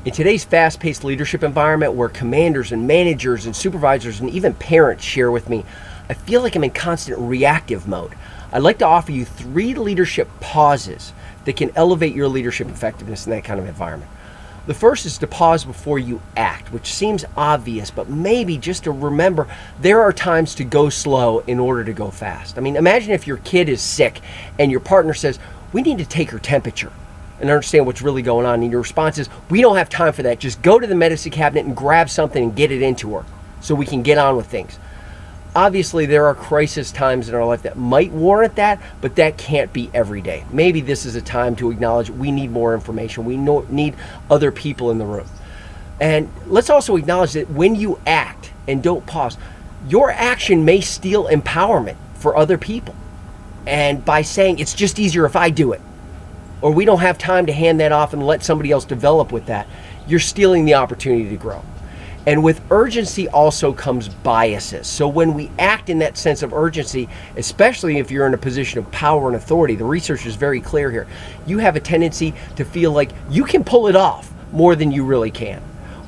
In today's fast-paced leadership environment where commanders and managers and supervisors and even parents share with me, I feel like I'm in constant reactive mode. I'd like to offer you 3 leadership pauses that can elevate your leadership effectiveness in that kind of environment. The first is to pause before you act, which seems obvious, but maybe just to remember there are times to go slow in order to go fast. I mean, imagine if your kid is sick and your partner says, "We need to take her temperature and understand what's really going on." And your response is, "We don't have time for that. Just go to the medicine cabinet and grab something and get it into her so we can get on with things." Obviously, there are crisis times in our life that might warrant that, but that can't be every day. Maybe this is a time to acknowledge we need more information. We need other people in the room. And let's also acknowledge that when you act and don't pause, your action may steal empowerment for other people. And by saying, "It's just easier if I do it," or "We don't have time to hand that off and let somebody else develop with that," you're stealing the opportunity to grow. And with urgency also comes biases. So when we act in that sense of urgency, especially if you're in a position of power and authority, the research is very clear here. You have a tendency to feel like you can pull it off more than you really can,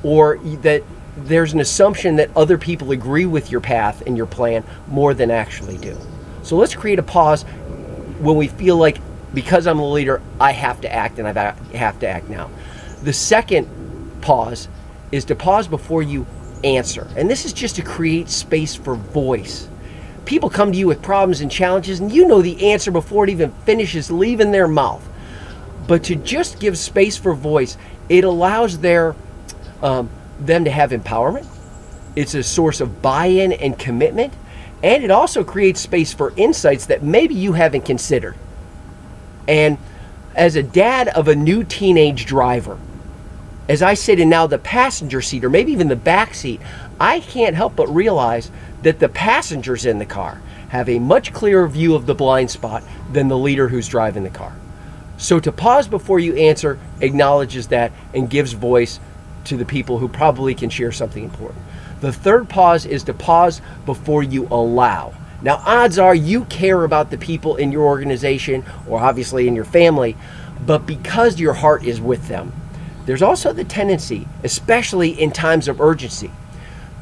or that there's an assumption that other people agree with your path and your plan more than actually do. So let's create a pause when we feel like, because I'm the leader, I have to act, and I have to act now. The second pause is to pause before you answer. And this is just to create space for voice. People come to you with problems and challenges, and you know the answer before it even finishes leaving their mouth. But to just give space for voice, it allows them to have empowerment. It's a source of buy-in and commitment. And it also creates space for insights that maybe you haven't considered. And as a dad of a new teenage driver, as I sit in now the passenger seat or maybe even the back seat, I can't help but realize that the passengers in the car have a much clearer view of the blind spot than the leader who's driving the car. So to pause before you answer acknowledges that and gives voice to the people who probably can share something important. The third pause is to pause before you allow. Now, odds are you care about the people in your organization or obviously in your family, but because your heart is with them, there's also the tendency, especially in times of urgency,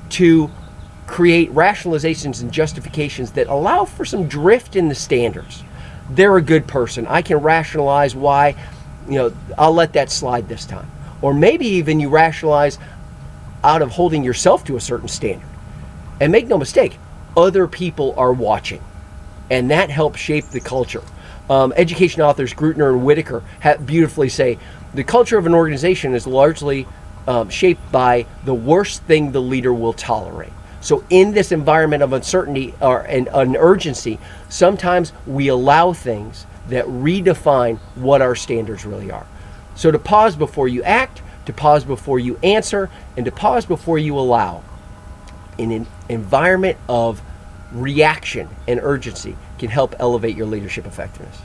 to create rationalizations and justifications that allow for some drift in the standards. They're a good person. I can rationalize why, I'll let that slide this time. Or maybe even you rationalize out of holding yourself to a certain standard. And make no mistake, other people are watching. And that helps shape the culture. Education authors Grutner and Whitaker beautifully say, the culture of an organization is largely shaped by the worst thing the leader will tolerate. So in this environment of uncertainty and urgency, sometimes we allow things that redefine what our standards really are. So to pause before you act, to pause before you answer, and to pause before you allow in an environment of reaction and urgency can help elevate your leadership effectiveness.